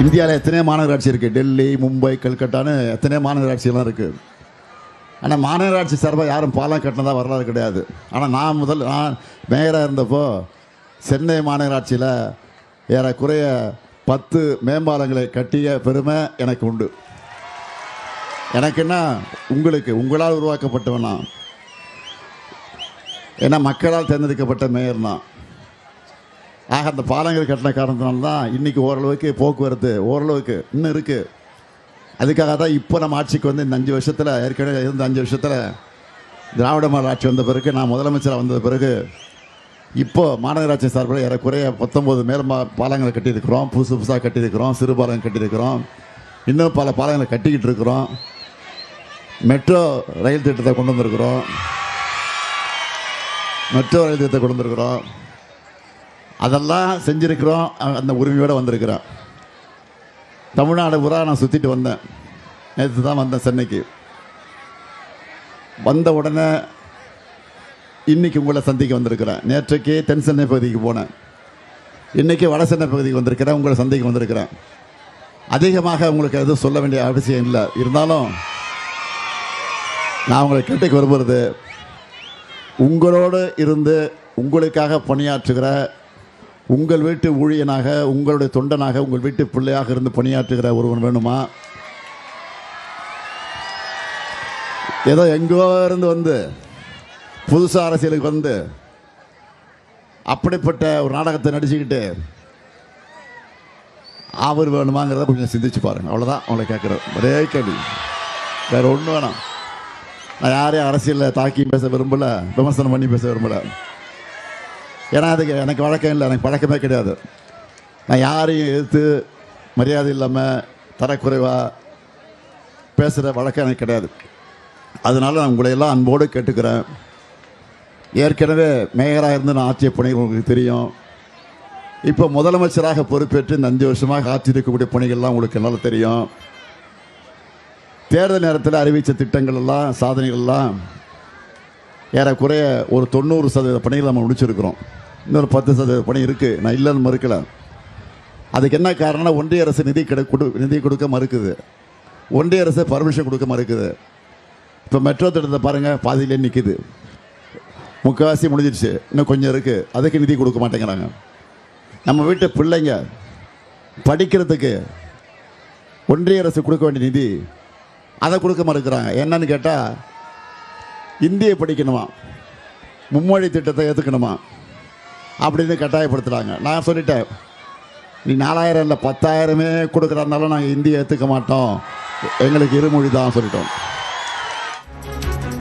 இந்தியாவில் எத்தனையோ மாநகராட்சி இருக்குது. டெல்லி, மும்பை, கல்கட்டான்னு எத்தனையோ மாநகராட்சியெல்லாம் இருக்குது. ஆனால் மாநகராட்சி சார்பாக யாரும் பாலம் கட்டினதாக வரலாறு கிடையாது. ஆனால் நான் மேயராக இருந்தப்போ சென்னை மாநகராட்சியில் ஏறக்குறைய 10 மேம்பாலங்களை கட்டிய பெருமை எனக்கு உண்டு. எனக்குன்னா உங்களால் உருவாக்கப்பட்டவனா, ஏன்னா மக்களால் தேர்ந்தெடுக்கப்பட்ட மேயர் தான். ஆக அந்த பாலங்கள் கட்டின காரணத்தினால்தான் இன்றைக்கி ஓரளவுக்கு போக்குவரத்து ஓரளவுக்கு இன்னும் இருக்குது. அதுக்காக தான் இப்போ நம்ம ஆட்சிக்கு வந்து இந்த 5 வருஷத்தில், ஏற்கனவே இருந்த 5 வருஷத்தில் திராவிட மாடல் ஆட்சி வந்த பிறகு, நான் முதலமைச்சராக வந்த பிறகு இப்போது மாநகராட்சி சார்பில் ஏறக்குறைய 19 பாலங்களை கட்டியிருக்கிறோம். புதுசாக கட்டியிருக்கிறோம். சிறு பாலங்கள் கட்டியிருக்கிறோம். இன்னும் பல பாலங்களை கட்டிக்கிட்டு இருக்கிறோம். மெட்ரோ ரயில் திட்டத்தை கொண்டு வந்திருக்கிறோம். அதெல்லாம் செஞ்சுருக்கிறோம். அந்த உரிமையோடு வந்திருக்கிறேன். தமிழ்நாடு பூரா நான் சுற்றிட்டு வந்தேன். நேற்று தான் வந்தேன் சென்னைக்கு. வந்த உடனே இன்றைக்கி உங்களை சந்திக்க வந்திருக்கிறேன். நேற்றைக்கு தென் சென்னை பகுதிக்கு போனேன். இன்றைக்கி வட சென்னை பகுதிக்கு வந்திருக்கிறேன். உங்களை சந்திக்க வந்திருக்கிறேன். அதிகமாக உங்களுக்கு எதுவும் சொல்ல வேண்டிய அவசியம் இல்லை. இருந்தாலும் நான் உங்களை கேட்டுக்கு வரும்போது, உங்களோடு இருந்து உங்களுக்காக பணியாற்றுகிற, உங்கள் வீட்டு ஊழியனாக, உங்களுடைய தொண்டனாக, உங்கள் வீட்டு பிள்ளையாக இருந்து பணியாற்றுகிற ஒருவன் வேணுமா? ஏதோ எங்கோ இருந்து வந்து புதுசாக அரசியலுக்கு வந்து அப்படிப்பட்ட ஒரு நாடகத்தை நடிச்சுக்கிட்டு அவர் வேணுமாங்கிறத கொஞ்சம் சிந்திச்சு பாருங்கள். அவ்வளோதான் அவங்களை கேட்குறேன். ஒரே கேள்வி, வேறு ஒன்றும் வேணாம். நான் யாரையும் அரசியலில் தாக்கி பேச விரும்பலை, விமர்சனம் பண்ணி பேச விரும்பலை. ஏன்னா அதுக்கு எனக்கு வழக்கம் இல்லை, எனக்கு பழக்கமே கிடையாது. நான் யாரையும் எதிர்த்து மரியாதை இல்லாமல் தரக்குறைவாக பேசுகிற வழக்கம் எனக்கு கிடையாது. அதனால் நான் உங்களையெல்லாம் அன்போடு கேட்டுக்கிறேன். ஏற்கனவே மேயராக இருந்து நான் ஆட்சிய பணிகள் உங்களுக்கு தெரியும். இப்போ முதலமைச்சராக பொறுப்பேற்று இந்த 5 வருஷமாக ஆட்சியிருக்கக்கூடிய பணிகள்லாம் உங்களுக்கு என்னால் தெரியும். தேர்தல் நேரத்தில் அறிவித்த திட்டங்கள் எல்லாம், சாதனைகள்லாம் ஏறக்குறைய ஒரு 90% பணிகள் நம்ம முடிச்சிருக்கிறோம். இன்னொரு 10% பணி இருக்குது. நான் இல்லைன்னு மறுக்கலை. அதுக்கு என்ன காரணம்னா, ஒன்றிய அரசு நிதி கொடுக்க மறுக்குது. ஒன்றிய அரசு பர்மிஷன் கொடுக்க மறுக்குது. இப்போ மெட்ரோ திட்டத்தை பாருங்கள், பாதியிலே நிற்குது. முக்கால்வாசி முடிஞ்சிடுச்சு, இன்னும் கொஞ்சம் இருக்குது. அதுக்கு நிதி கொடுக்க மாட்டேங்கிறாங்க. நம்ம வீட்டு பிள்ளைங்க படிக்கிறதுக்கு ஒன்றிய அரசு கொடுக்க வேண்டிய நிதி, அதை கொடுக்க மறுக்கிறாங்க. என்னன்னு கேட்டால், இந்தியை படிக்கணுமா, மும்மொழி திட்டத்தை ஏற்றுக்கணுமா அப்படின்னு கட்டாயப்படுத்துகிறாங்க. நான் சொல்லிட்டேன், நீ 4000 இல்லை 10,000 கொடுக்குறதுனால நாங்கள் இந்தியை ஏற்றுக்க மாட்டோம், எங்களுக்கு இருமொழி தான் சொல்லிட்டோம்.